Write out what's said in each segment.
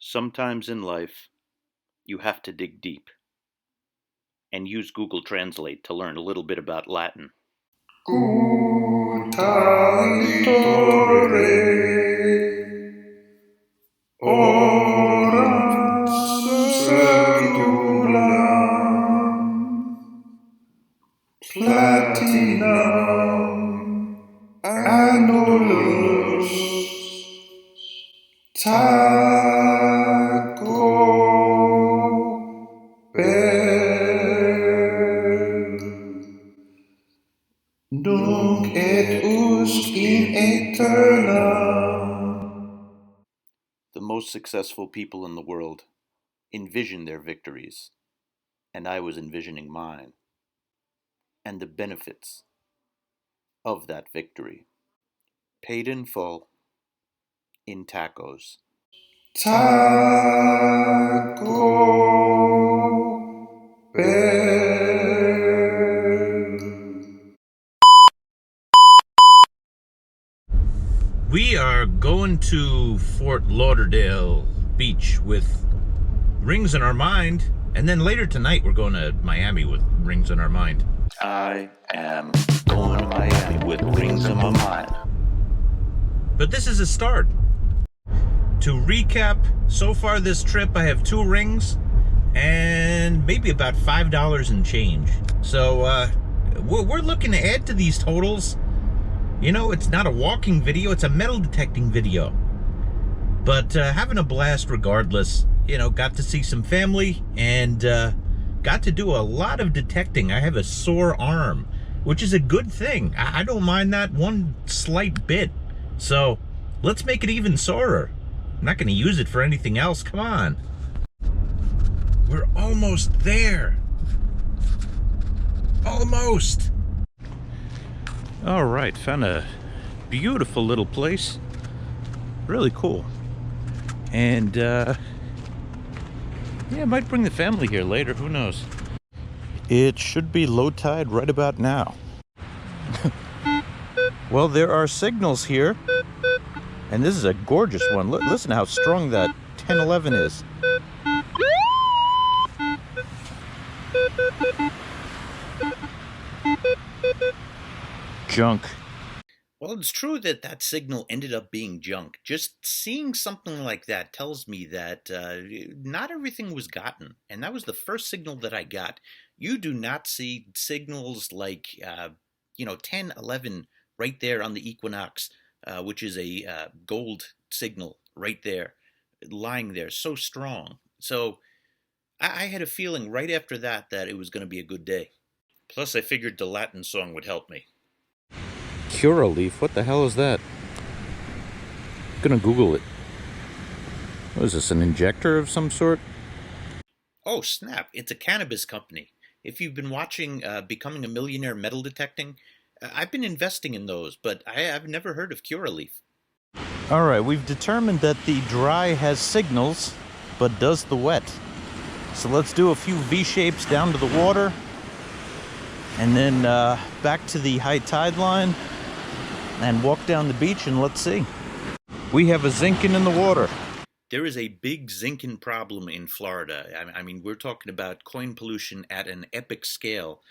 Sometimes in life, you have to dig deep and use Google Translate to learn a little bit about Latin. Platinum annulus taco bell nunc et usque in aeternam. The most successful people in the world envision their victories, and I was envisioning mine, and the benefits of that victory. Paid in full, in tacos. Taco bell. We are going to Fort Lauderdale Beach with rings in our mind, and then later tonight we're going to Miami with rings in our mind. I am going to Miami with rings in my mind. But this is a start. To recap, so far this trip I have 2 rings and maybe about $5 in change. So we're looking to add to these totals. You know, it's not a walking video, it's a metal detecting video. But having a blast regardless. You know, got to see some family and got to do a lot of detecting. I have a sore arm, which is a good thing. I don't mind that one slight bit. So let's make it even sorer. I'm not going to use it for anything else. Come on. We're almost there. Almost. All right, found a beautiful little place. Really cool. And yeah, I might bring the family here later, who knows. It should be low tide right about now. Well, there are signals here, and this is a gorgeous one. Listen to how strong that 1011 is. Junk. Well, it's true that that signal ended up being junk. Just seeing something like that tells me that not everything was gotten. And that was the first signal that I got. You do not see signals like, 10, 11 right there on the equinox, which is a gold signal right there, lying there, so strong. So I had a feeling right after that it was going to be a good day. Plus, I figured the Latin song would help me. Curaleaf? What the hell is that? I'm gonna Google it. What is this, an injector of some sort? Oh, snap. It's a cannabis company. If you've been watching Becoming a Millionaire Metal Detecting, I've been investing in those, but I've never heard of Curaleaf. Alright, we've determined that the dry has signals, but does the wet. So let's do a few V-shapes down to the water, and then back to the high tide line, and walk down the beach, and let's see. We have a zinkin in the water. There is a big zinkin problem in Florida. I mean, we're talking about coin pollution at an epic scale.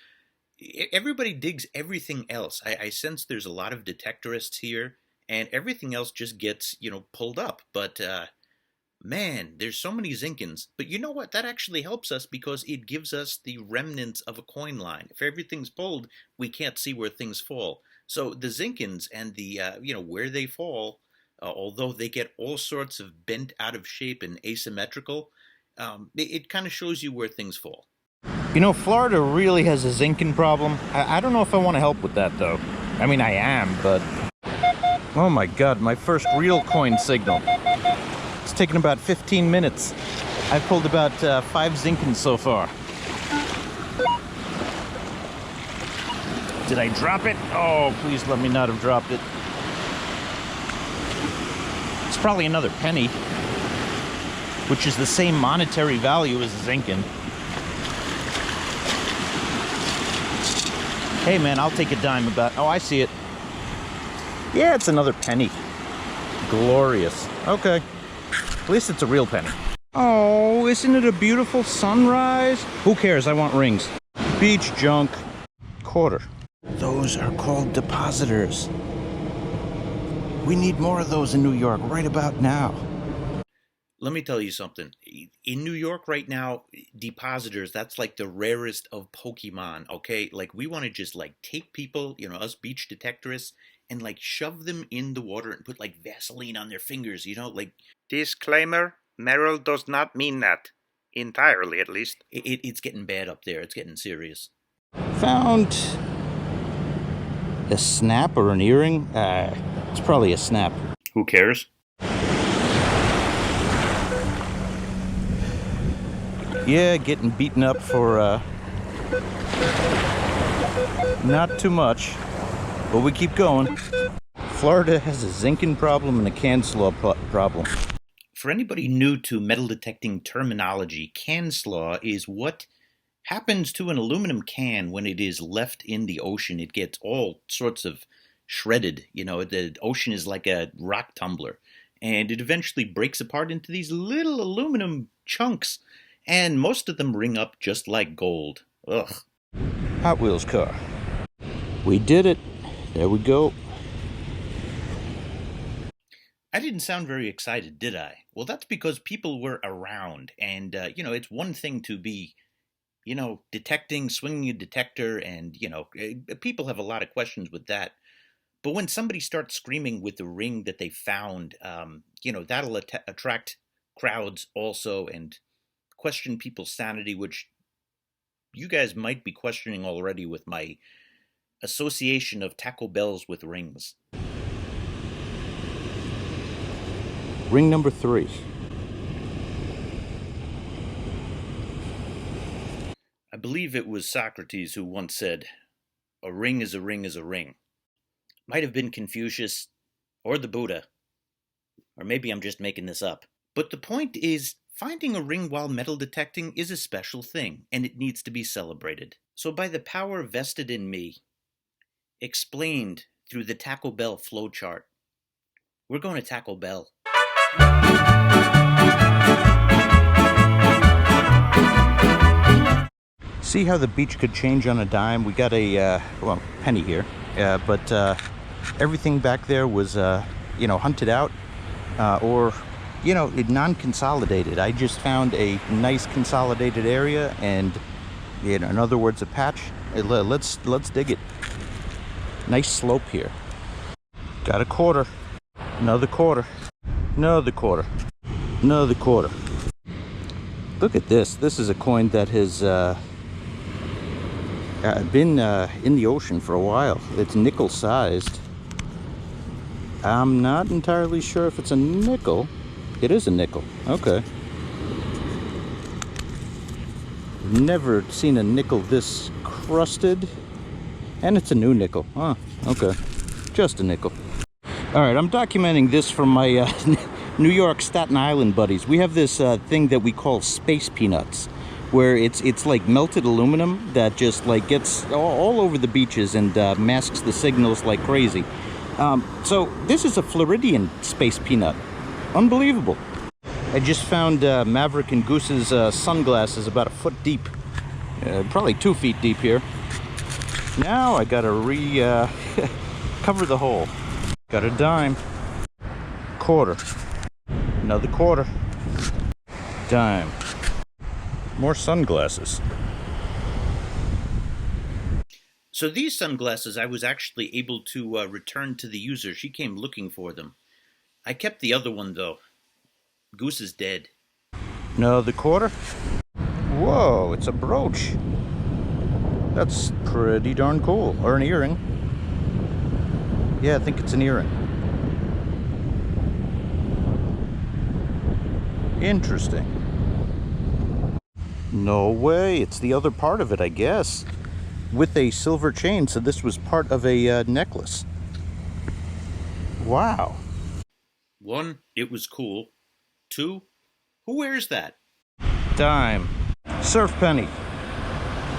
Everybody digs everything else. I sense there's a lot of detectorists here, and everything else just gets, pulled up. But, man, there's so many zinkins. But you know what? That actually helps us because it gives us the remnants of a coin line. If everything's pulled, we can't see where things fall. So the zinkins and the, where they fall, although they get all sorts of bent out of shape and asymmetrical, it kind of shows you where things fall. You know, Florida really has a zinkin problem. I don't know if I want to help with that, though. I mean, I am, but... Oh my god, my first real coin signal. It's taken about 15 minutes. I've pulled about 5 zinkins so far. Did I drop it? Oh, please let me not have dropped it. It's probably another penny, which is the same monetary value as a zinkin. Hey man, I'll take a dime about... Oh, I see it. Yeah, it's another penny. Glorious. Okay. At least it's a real penny. Oh, isn't it a beautiful sunrise? Who cares? I want rings. Beach junk. Quarter. Those are called depositors. We need more of those in New York right about now. Let me tell you something. In New York right now, depositors, that's like the rarest of Pokemon, okay? Like, we want to just, like, take people, you know, us beach detectorists, and, like, shove them in the water and put, like, Vaseline on their fingers, you know? Like, disclaimer, Merrill does not mean that. Entirely, at least. It's getting bad up there. It's getting serious. Found a snap or an earring? It's probably a snap. Who cares? Yeah, getting beaten up for not too much, but we keep going. Florida has a zinking problem and a can slaw problem. For anybody new to metal detecting terminology, can slaw is what happens to an aluminum can when it is left in the ocean. It gets all sorts of shredded. You know, the ocean is like a rock tumbler, and it eventually breaks apart into these little aluminum chunks, and most of them ring up just like gold. Ugh. Hot Wheels car. We did it. There we go. I didn't sound very excited, did I? Well, that's because people were around, and, you know, it's one thing to be, you know, detecting, swinging a detector, and, you know, people have a lot of questions with that. But when somebody starts screaming with the ring that they found, you know, that'll attract crowds also and question people's sanity, which you guys might be questioning already with my association of Taco Bells with rings. Ring number 3. I believe it was Socrates who once said, "A ring is a ring is a ring." Might have been Confucius, or the Buddha, or maybe I'm just making this up. But the point is, finding a ring while metal detecting is a special thing, and it needs to be celebrated. So by the power vested in me, explained through the Taco Bell flowchart, we're going to Taco Bell. See how the beach could change on a dime? We got a, well, penny here, but everything back there was, you know, hunted out, or, you know, non-consolidated. I just found a nice consolidated area, and, you know, in other words, a patch. Let's dig it. Nice slope here. Got a quarter. Another quarter. Another quarter. Another quarter. Look at this. This is a coin that has been in the ocean for a while. It's nickel sized. I'm not entirely sure if it's a nickel. It is a nickel. Okay. Never seen a nickel this crusted. And it's a new nickel. Huh. Okay. Just a nickel. Alright, I'm documenting this from my New York Staten Island buddies. We have this thing that we call space peanuts, where it's like melted aluminum that just like gets all over the beaches and masks the signals like crazy. So this is a Floridian space peanut. Unbelievable. I just found Maverick and Goose's sunglasses about a foot deep. Probably 2 feet deep here. Now I gotta cover the hole. Got a dime. Quarter. Another quarter. Dime. More sunglasses. So these sunglasses I was actually able to return to the user. She came looking for them. I kept the other one though. Goose is dead. Another quarter. Whoa, it's a brooch. That's pretty darn cool. Or an earring. Yeah, I think it's an earring. Interesting. No way, it's the other part of it, I guess. With a silver chain, so this was part of a necklace. Wow. 1, it was cool. 2, who wears that? Dime. Surf penny.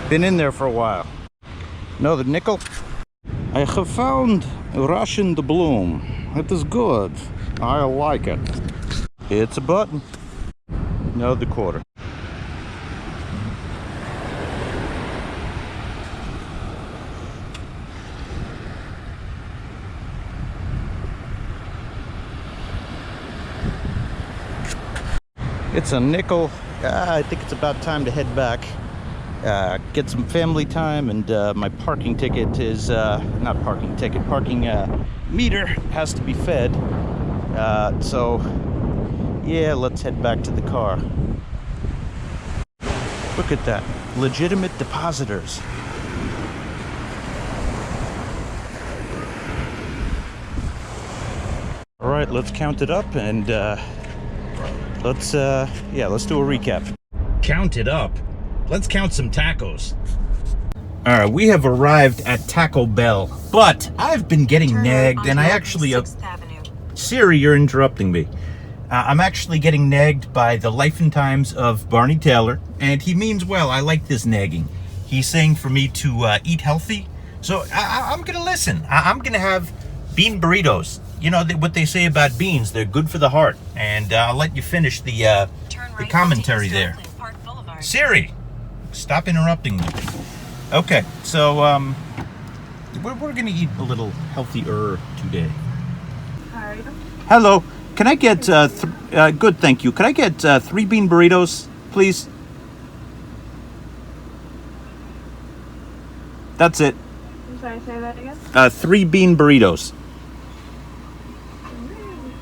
Been in there for a while. Another nickel. I have found Russian doubloon. It is good. I like it. It's a button. Another quarter. It's a nickel. I think it's about time to head back. Get some family time, and my parking ticket is not parking ticket. Parking meter has to be fed. So yeah, let's head back to the car. Look at that, legitimate depositors. All right, let's count it up, and let's do a recap. Count it up. Let's count some tacos. All right, we have arrived at Taco Bell, but I've been getting nagged, and I actually... Siri, you're interrupting me. I'm actually getting nagged by the life and times of Barney Taylor, and he means well. I like this nagging. He's saying for me to eat healthy, so I'm gonna listen. I'm gonna have bean burritos. You know what they say about beans, they're good for the heart. And I'll let you finish the commentary there. Siri, stop interrupting me. Okay, so we're gonna eat a little healthier today. Hello, can I get good, thank you. Can I get 3 bean burritos, please? That's it. I'm sorry, say that again? 3 bean burritos.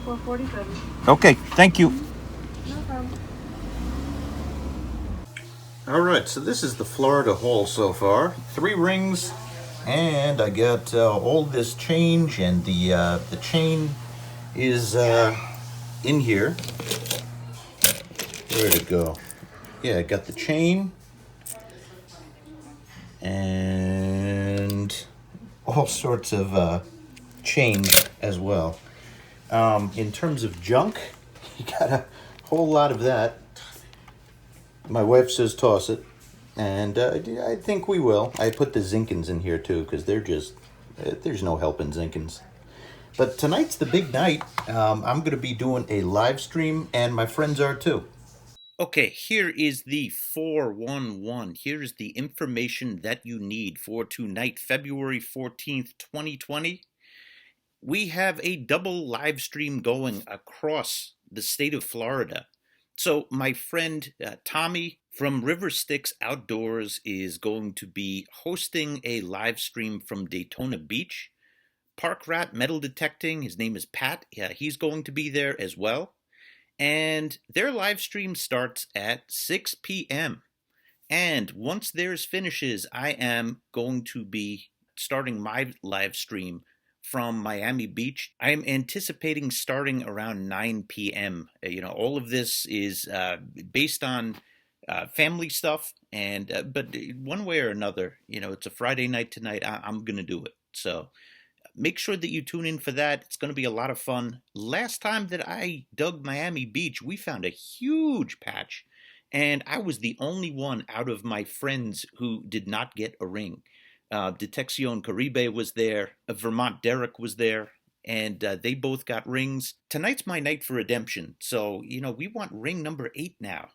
447. Okay, thank you. No problem. All right, so this is the Florida haul so far. 3 rings, and I got all this change, and the chain is in here. Where'd it go? Yeah, I got the chain and all sorts of change as well. In terms of junk, you got a whole lot of that. My wife says toss it, and I think we will. I put the Zinkins in here too, because they're just, there's no helping Zinkins. But tonight's the big night. I'm going to be doing a live stream, and my friends are too. Okay, here is the 411. Here is the information that you need for tonight, February 14th, 2020. We have a double live stream going across the state of Florida. So my friend Tommy from River Styx Outdoors is going to be hosting a live stream from Daytona Beach. Park Rat Metal Detecting, his name is Pat. Yeah, he's going to be there as well. And their live stream starts at 6 p.m. And once theirs finishes, I am going to be starting my live stream from Miami Beach. I'm anticipating starting around 9 p.m. All of this is based on family stuff, and but one way or another, it's a Friday night tonight. I'm gonna do it. So make sure that you tune in for that. It's going to be a lot of fun. Last time that I dug Miami Beach, we found a huge patch, and I was the only one out of my friends who did not get a ring. Detección Caribe was there, Vermont Derek was there, and they both got rings. Tonight's my night for redemption, so, we want ring number 8 now.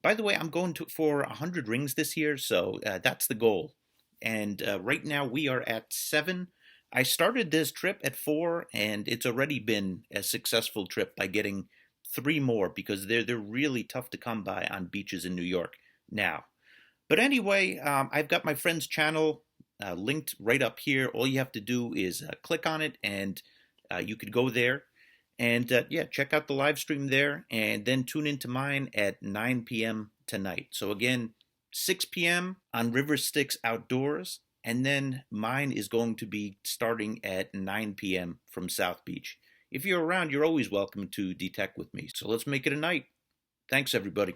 By the way, I'm going for 100 rings this year, so that's the goal. And right now we are at 7. I started this trip at 4, and it's already been a successful trip by getting 3 more, because they're really tough to come by on beaches in New York now. But anyway, I've got my friend's channel linked right up here. All you have to do is click on it, and you could go there and check out the live stream there, and then tune into mine at 9 p.m. tonight. So again, 6 p.m. on River Styx Outdoors, and then mine is going to be starting at 9 p.m. from South Beach. If you're around, you're always welcome to detect with me. So let's make it a night. Thanks, everybody.